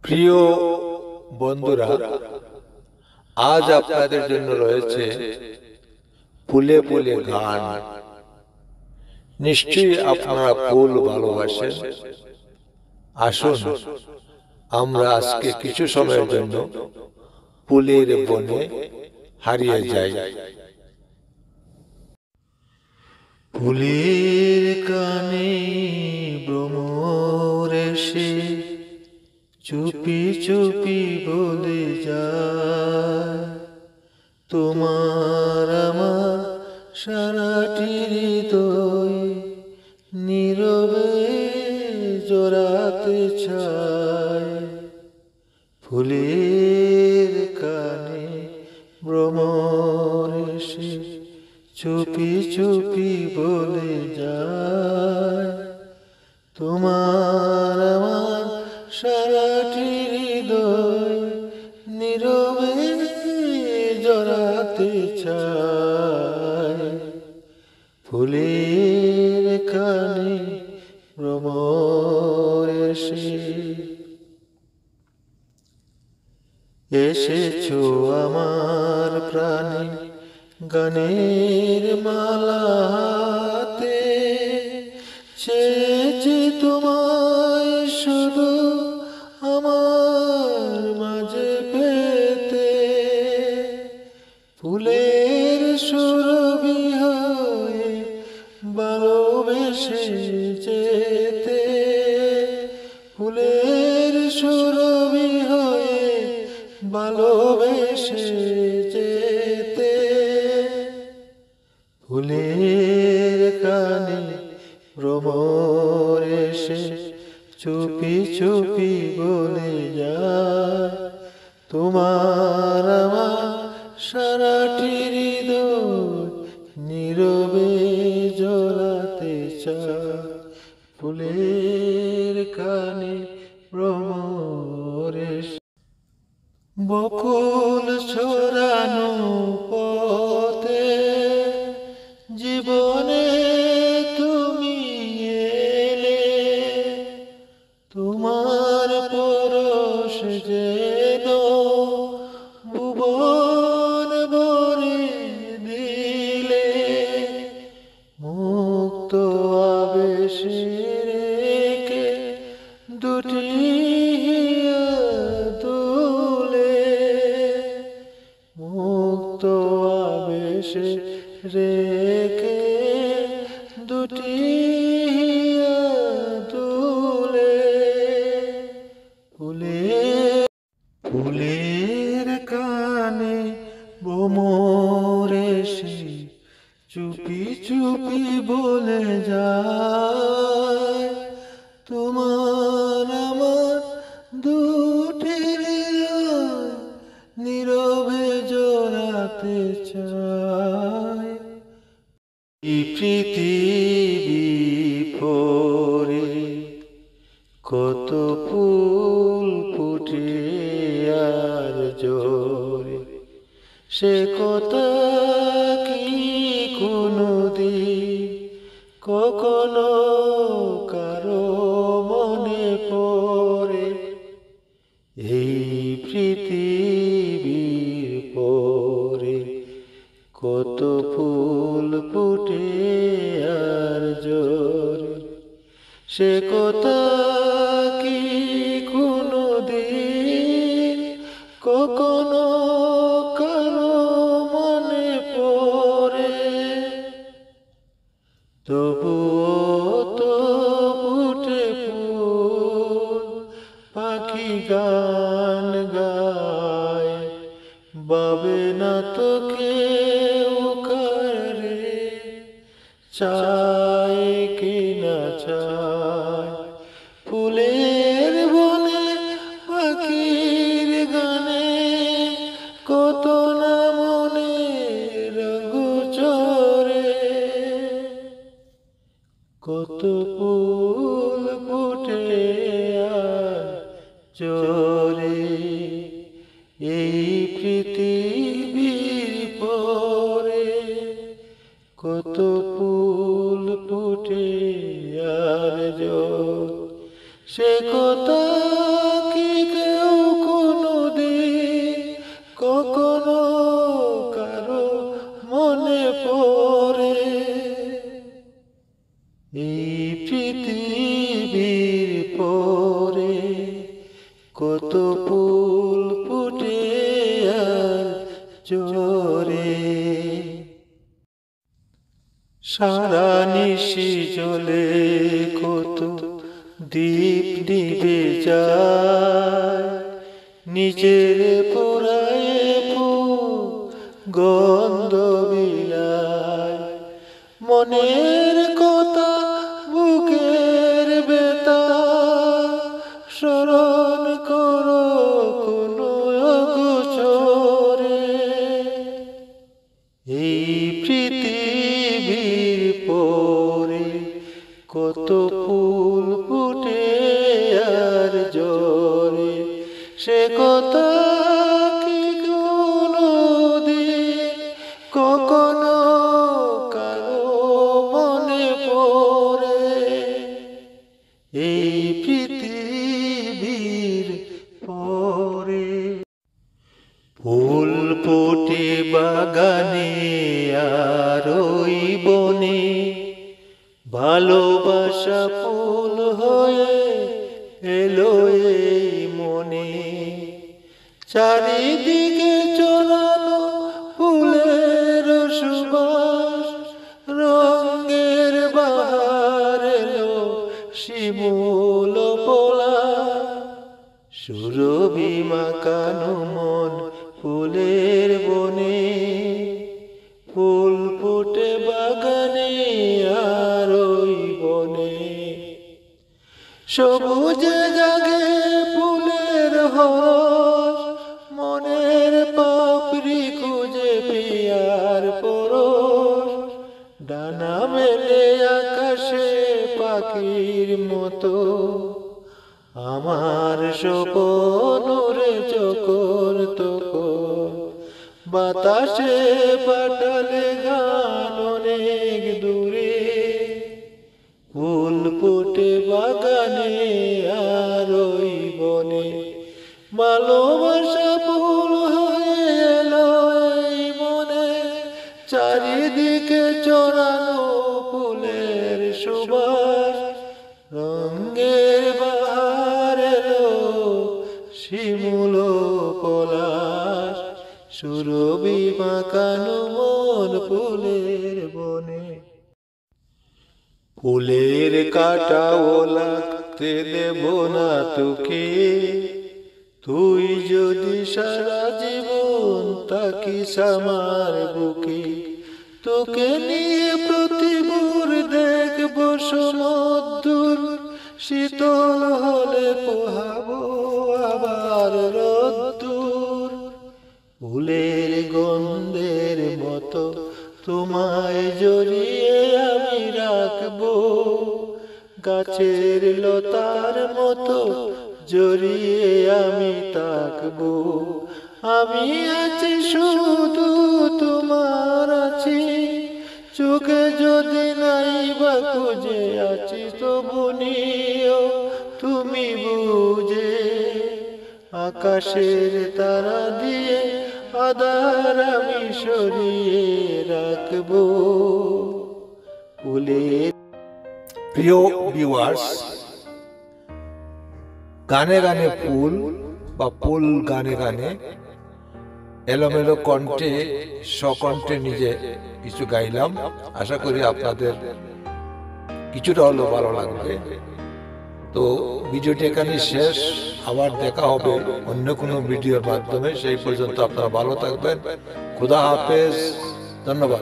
প্রিয় বন্ধুরা, আজ আপনাদের জন্য রয়েছে ফুলে ফুলে গান। নিশ্চয়ই আপনারা ফুল ভালোবাসেন। আসুন আমরা আজকে কিছু সময়ের জন্য ফুলের বনে হারিয়ে যাই। ফুলের কানে ভ্রমর এসে চুপি চুপি বলে যায়, তোমার আমার সারাটি হৃদয় নীরবে জড়াতে চায়। ফুলের কানে ভ্রমর এসে চুপি চুপি বলে যায়, তোমার আমার সারাটি হৃদয় নীরবে জড়াতে চায়। ফুলের কানে ভ্রমর এসে এসেছো আমার প্রাণে গানের মালাতে, চেয়েছি তোমায় শুধু আমার মাঝে পেতে। ফুলের সুরভি হয়ে ভালোবেসে যেতে, ফুলের সুরভি হয়ে ভালোবেসে যেতে। ফুলের কানে ভ্রমর এসে চুপি চুপি বলে যায়, তোমার আমার সারাটি হৃদয় নীরবে জড়াতে চায়। ফুলের কানে ভ্রমর এসে বকুল ছড়ানো পথে জীবনে তুমি এলে, তোমার পরশ যেন ভুবন ভরে দিলে। মুক্ত আবেশে রেখে দুটি তুলে, মুক্ত আবেশে রেখে দুটি তুলে। ফুলের কানে ভ্রমর এসে চুপি চুপি বলে যায়, তোমার আমার দুটি হৃদয় নীরবে জড়াতে চায়। এই পৃথিবী পরে কত ফুল ফুটে আর জোরে, সে কথা কি কোনদিন কখনো কারো মনে পড়ে? এই পৃথিবীর পরে কত ফুল ফুটে আর জোরে, সে কথা কি কোনদিন কখনো কারো মনে পড়ে? তবুও তো ফুটে ফুল, পাখি গান গায়, বাবে না তো কেউ কারে, চায় কি না চায়। ফুলের বনে পাখির গানে কত না মনে রঘু চরে, কত ফুল ফুটে আর চরে। এই পৃথিবীর পরে কত ফুল ফুটে আর জোরে, সে কথা কি কেউ কত ফুল ফুটে আর ঝরে। সারা নিশি জ্বলে কত দীপ নিভে যায়, নিজের পোড়ায় গন্ধ বিলায়। মনের কথা বুকের বেতা স্মরণ করো কোনো গোচরে। এই পৃথিবীর পরে কত ফুল ফুটে আর ঝরে, সে কথা কি কোনদিন কখনো কারো মনে পড়ে। এই পৃথিবীর পরে ফুল ফোটে বাগানে আর ওই বনে, ভালোবাসা ফুল হয়ে এলো এই মনে। চারিদিকে ছড়ানো ফুলের সুবাস, রঙের বাহার এলো শিমুল পলাশ। সুরভি মাখানো মন ফুলের বনে, ফুল ফুটে বাগানে আর ওই বনে। সবুজে জাগে ফুলের হরস, মনের পাপড়ি খুঁজে পিয়ার পরশ। ডানা মেলে আকাশে পাখির মতো, আমার স্বপন উড়ে চকর তকর। বাতাসে পাঠালে গান অনেক দূরে, ফুল ফুটে বাগানে আর ওই বনে। ভালোবাসা ফুল হয়ে এলো এই মনে, চারিদিকে ছড়ানো ফুলের সুবাস। রঙের বাহার এলো শিমুল পলাশ, সুরভি মাখানো মন ফুলের বনে। ফুলের কাঁটাও লাগতে দেব না তোকে, তুই যদি সারা জীবন থাকিস আমার বুকে। তোকে নিয়ে প্রতিভোর দেখব সমুদ্র, শীতল হলে পোহাবো আবার রোদ্দুর। ফুলের গন্ধের মতো তোমায় জড়িয়ে আমি রাখবো, গাছের লতার মতো জড়িয়ে আমি থাকবো। আমি আছি শুধু তোমার আছি, চোখে যদি নাই বা খুঁজে আছি তবু নিও তুমি বুঝে। আকাশের তারা দিয়ে আধার আমি সরিয়ে রাখবো। ফুলের প্রিয় ভিউয়ার্স, গানে গানে ফুল বা ফুল গানে গানে এলোমেলো কণ্ঠে স্বকণ্ঠে নিজে কিছু গাইলাম। আশা করি আপনাদের কিছুটা হলেও ভালো লাগবে। তো ভিডিওটি এখানে শেষ, আবার দেখা হবে অন্য কোনো ভিডিওর মাধ্যমে। সেই পর্যন্ত আপনারা ভালো থাকবেন। খুদা হাফেজ, ধন্যবাদ।